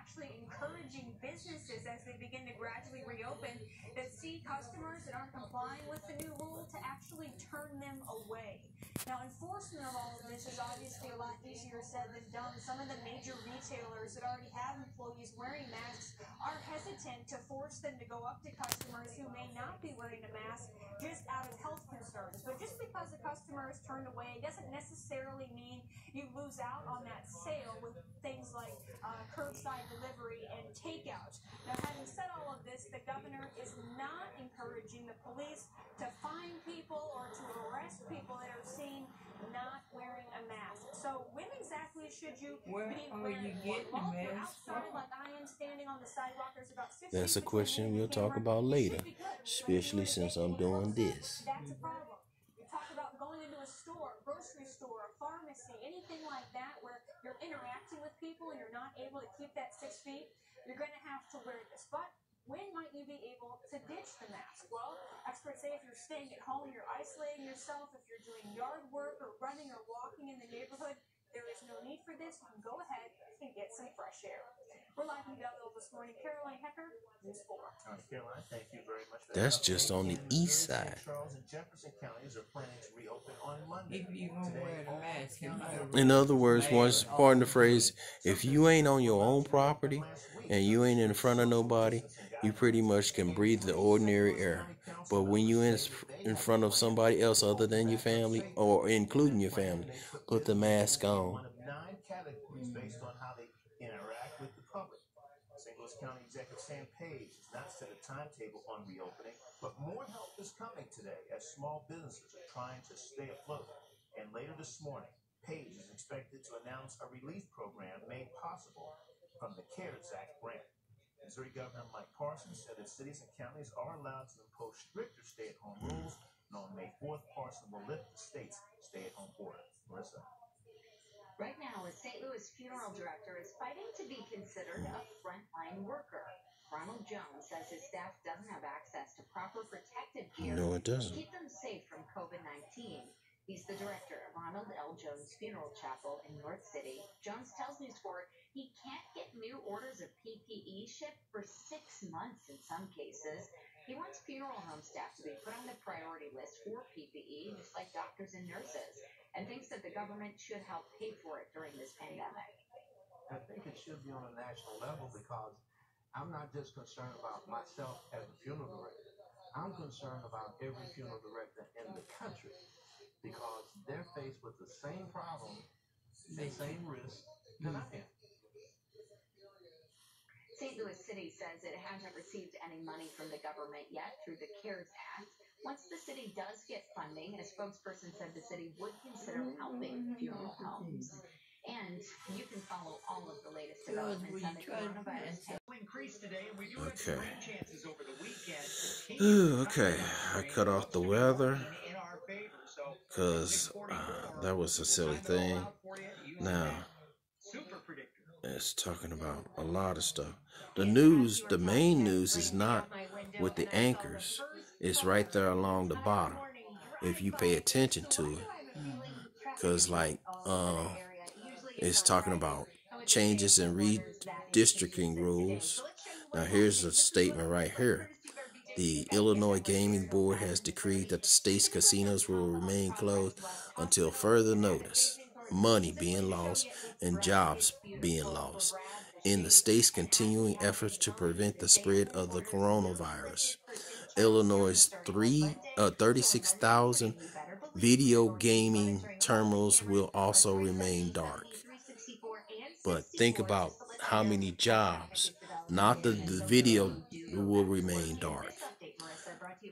actually encouraging businesses as they begin to gradually reopen that see customers that aren't complying with the new rule to actually turn them away. Now, enforcement of all of this is obviously a lot easier said than done. Some of the major retailers that already have employees wearing masks are hesitant to force them to go up to customers who may not be wearing a mask just out of health concerns. But just because a customer is turned away doesn't necessarily mean you lose out on that sale with things like curbside delivery and takeout. Now, having said all of this, the governor is not encouraging the police to fine people or to arrest people that are seen not wearing a mask. So when exactly should you be wearing one? Well, if you're outside like I am standing on the sidewalk, there's about 60 That's a question we'll talk about later, especially since I'm doing this. That's a problem. You talk about going into a store, grocery store, a pharmacy, anything like that where you're interacting with people and you're not able to keep that 6 feet, you're going to have to wear this. But when might you be able to ditch the mask? Well, experts say if you're staying at home, you're isolating yourself, if you're doing yard work or running or walking in the neighborhood, there is no need for this. You can go ahead and get some fresh air. We're live in Belleville this morning. Caroline Hecker, News 4. Caroline, thank you very much. That's just on the east side. Charles and Jefferson counties are planning to reopen on Monday. If you gonna wear the mask, In other words, once pardon the phrase, if you ain't on your own property and you ain't in front of nobody, you pretty much can breathe the ordinary air. But when you in front of somebody else other than your family or including your family, put the mask on. One of 9 categories based on how they interact with the public. St. Louis County Executive Sam Page has not set a timetable on reopening, but more help is coming today as small businesses are trying to stay afloat. And later this morning, Page is expected to announce a relief program made possible from the CARES Act grant. Missouri Governor Mike Parsons said that cities and counties are allowed to impose stricter stay-at-home rules, and on May 4th, Parsons will lift the state's stay-at-home order. Marissa. Right now, a St. Louis funeral director is fighting to be considered a frontline worker. Ronald Jones says his staff doesn't have access to proper protective gear No, it doesn't. to keep them safe from COVID-19. He's the director of Ronald L. Jones Funeral Chapel in North City. Jones tells News 4 he can't get new orders of PPE shipped for 6 months in some cases. He wants funeral home staff to be put on the priority list for PPE, just like doctors and nurses, and thinks that the government should help pay for it during this pandemic. I think it should be on a national level because I'm not just concerned about myself as a funeral director. I'm concerned about every funeral director in the country because they're faced with the same problem, the same risk that I am. St. Louis City says it hasn't received any money from the government yet through the CARES Act. Once the city does get funding, a spokesperson said the city would consider helping funeral homes. And you can follow all of the latest developments on the coronavirus. Increase today, and we do have some rain chances over the weekend. Okay, I cut off the weather because that was a silly thing. Now, it's talking about a lot of stuff. The news, the main news is not with the anchors. It's right there along the bottom if you pay attention to it. Because like it's talking about changes in redistricting rules. Now here's a statement right here. The Illinois Gaming Board has decreed that the state's casinos will remain closed until further notice. Money being lost and jobs being lost in the state's continuing efforts to prevent the spread of the coronavirus. Illinois' 36,000 video gaming terminals will also remain dark. But think about how many jobs, not the video, will remain dark.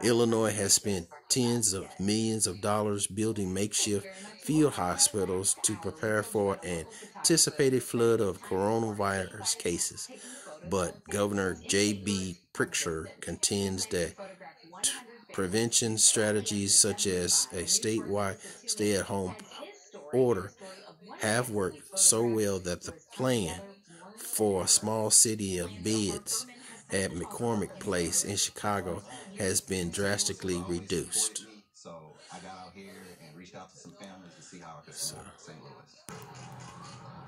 Illinois has spent tens of millions of dollars building makeshift field hospitals to prepare for an anticipated flood of coronavirus cases. But Governor J.B. Pritzker contends that prevention strategies such as a statewide stay-at-home order have worked so well that the plan for a small city of beds at McCormick Place in Chicago has been drastically reduced. So I got out here and reached out to some families to see how I could support St. Louis.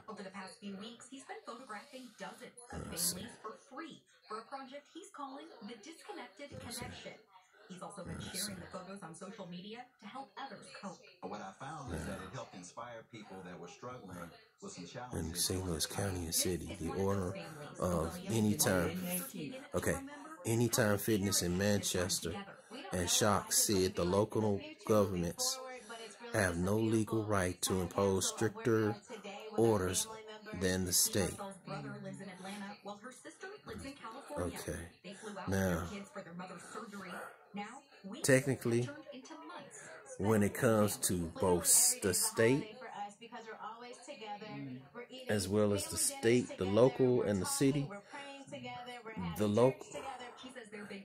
Over the past few weeks, he's been photographing dozens of families for free for a project he's calling the Disconnected Connection. He's also been sharing the photos on social media to help others cope. What I found is that it helped inspire people that were struggling with some challenges. In St. Louis County and City, the owner of Anytime Fitness in Manchester and Shock said the local governments have no legal right to impose stricter orders than the state. Okay. Now, technically, when it comes to both the state as well as the state, the local and the city,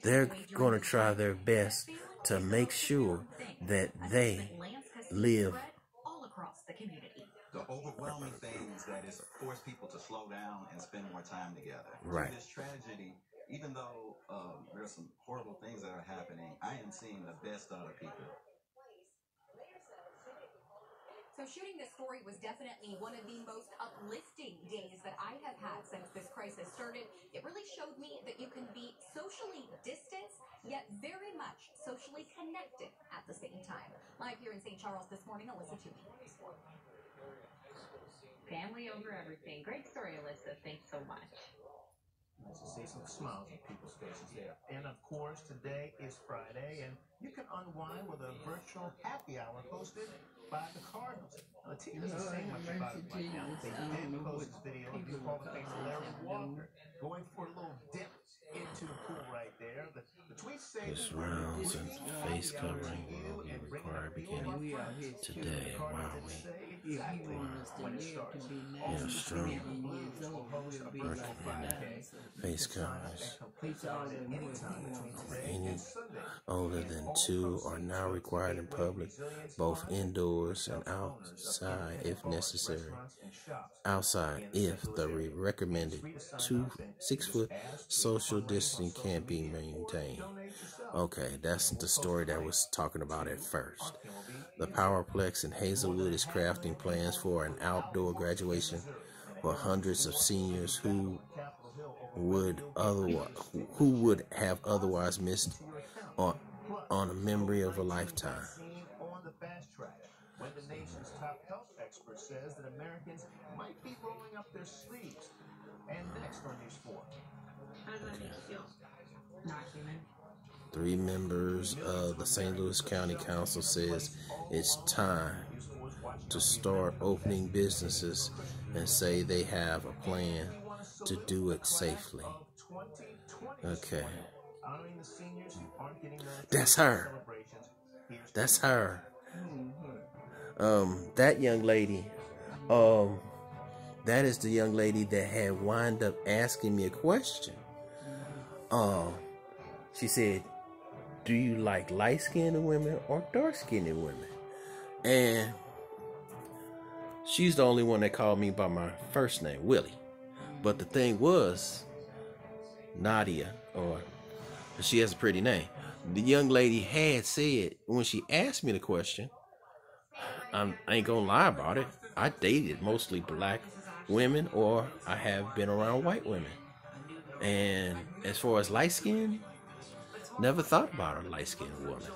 they're going to try their best to make sure that they live. The overwhelming thing is that it's forced people to slow down and spend more time together. Right. So this tragedy, even though there's some horrible things that are happening, I am seeing the best out of people. So shooting this story was definitely one of the most uplifting days that I have had since this crisis started. It really showed me that you can be socially distanced, yet very much socially connected at the same time. Live here in St. Charles this morning, Alyssa Toomey. Family over everything. Great story, Alyssa. Thanks so much. Nice to see some smiles on people's faces there. And of course, today is Friday, and you can unwind with a virtual happy hour hosted by the Cardinals. Now, the team doesn't say much about it right now. They did post this video of Hall of Famer Larry Walker going for a little dip into the pool right there. The tweets say This rounds and face covering will be required beginning today. Wow, face coverings. Any older than 2 are now required in public, both indoors and outside if necessary. Outside if the recommended 6-foot social distancing can't be maintained. Okay, that's the story that was talking about at first. The Powerplex in Hazelwood is crafting plans for an outdoor graduation for hundreds of seniors who would have otherwise missed on a memory of a lifetime. On the fast track, when the nation's top health expert says that Americans might be rolling up their sleeves. And next on News 4. How does that make you feel? Not human. 3 members of the St. Louis County Council says it's time to start opening businesses and say they have a plan to do it safely. Okay. That's her. That's her. That young lady, that is the young lady that had wound up asking me a question. She said, do you like light-skinned women or dark-skinned women? And she's the only one that called me by my first name, Willie. But the thing was, Nadia, or she has a pretty name. The young lady had said, when she asked me the question, I ain't gonna lie about it, I dated mostly black women, or I have been around white women. And as far as light skin, never thought about a light skinned woman.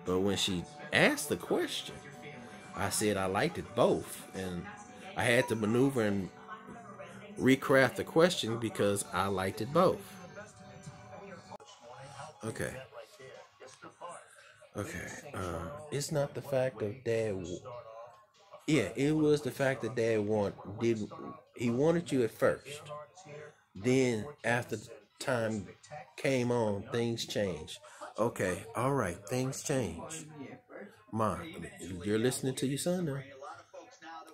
But when she asked the question, I said I liked it both, and I had to maneuver and recraft the question because I liked it both. Okay. It's not the fact of Dad. Yeah, it was the fact that Dad wanted you at first. Then after time came on, things changed. Okay, all right, things change. Ma, you're listening to your son now.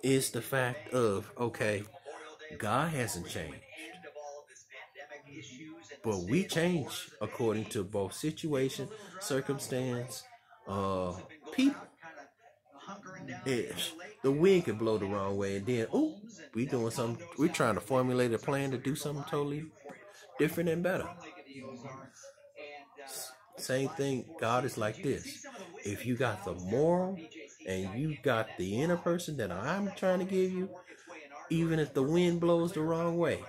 It's the fact of, okay, God hasn't changed, but we change according to both situation, circumstance, people. The wind could blow the wrong way, and then, we doing something. We're trying to formulate a plan to do something totally different and better. Same thing. God is like this. If you got the moral and you got the inner person that I'm trying to give you, even if the wind blows the wrong way.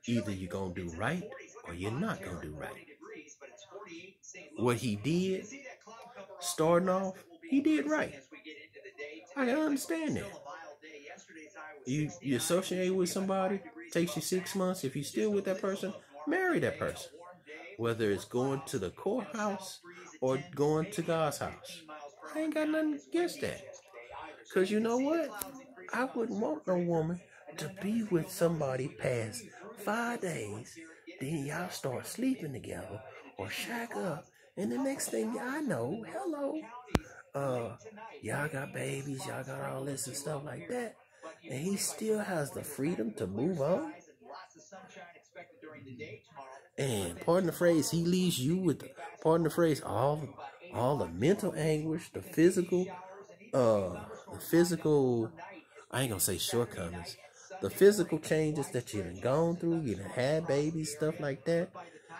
Either you're going to do right or you're not going to do right. What he did, starting off, he did right. I can understand that. You associate with somebody, takes you 6 months. If you're still with that person, marry that person. Whether it's going to the courthouse or going to God's house. I ain't got nothing against that. Because you know what? I wouldn't want no woman to be with somebody past 5 days. Then y'all start sleeping together or shack up. And the next thing I know, hello, y'all got babies, y'all got all this and stuff like that. And he still has the freedom to move on. And pardon the phrase, he leaves you with, pardon the phrase, all the mental anguish, the physical, I ain't gonna say shortcomings, the physical changes that you done gone through, you done had babies, stuff like that,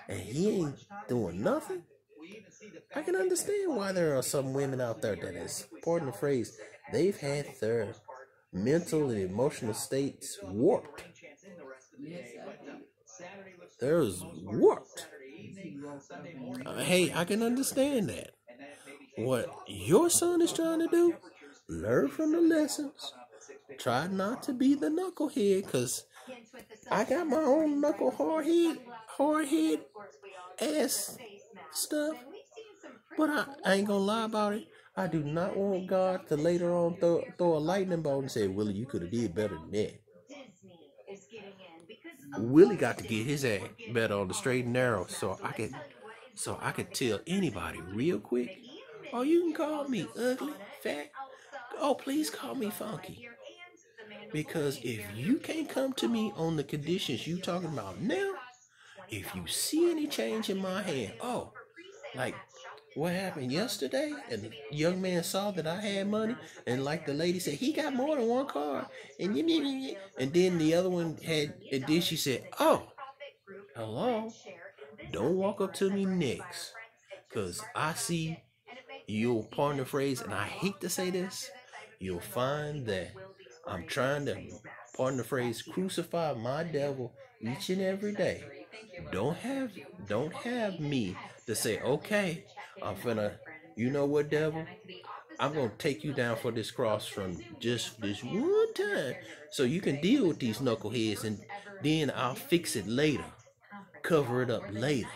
and he ain't doing nothing. I can understand why there are some women out there that is, pardon the phrase, they've had their mental and emotional states warped. There's warped. Hey, I can understand that. What your son is trying to do, learn from the lessons. Try not to be the knucklehead, because I got my own knuckle hard head ass stuff. But I ain't gonna lie about it. I do not want God to later on throw a lightning bolt and say, Willie, you could have did better than that. Willie got to get his ass better on the straight and narrow, so I could tell anybody real quick. Oh, you can call me ugly, fat. Oh, please call me funky. Because if you can't come to me on the conditions you talking about now, if you see any change in my hand, oh, like what happened yesterday, and the young man saw that I had money, and like the lady said, he got more than one car, and then the other one had, and then she said, oh, hello, don't walk up to me next, because I see you'll, pardon the phrase, and I hate to say this, you'll find that I'm trying to, pardon the phrase, crucify my devil each and every day. Don't have me to say, okay, I'm finna, you know what, devil? I'm gonna take you down for this cross from just this one time, so you can deal with these knuckleheads, and then I'll fix it later, cover it up later.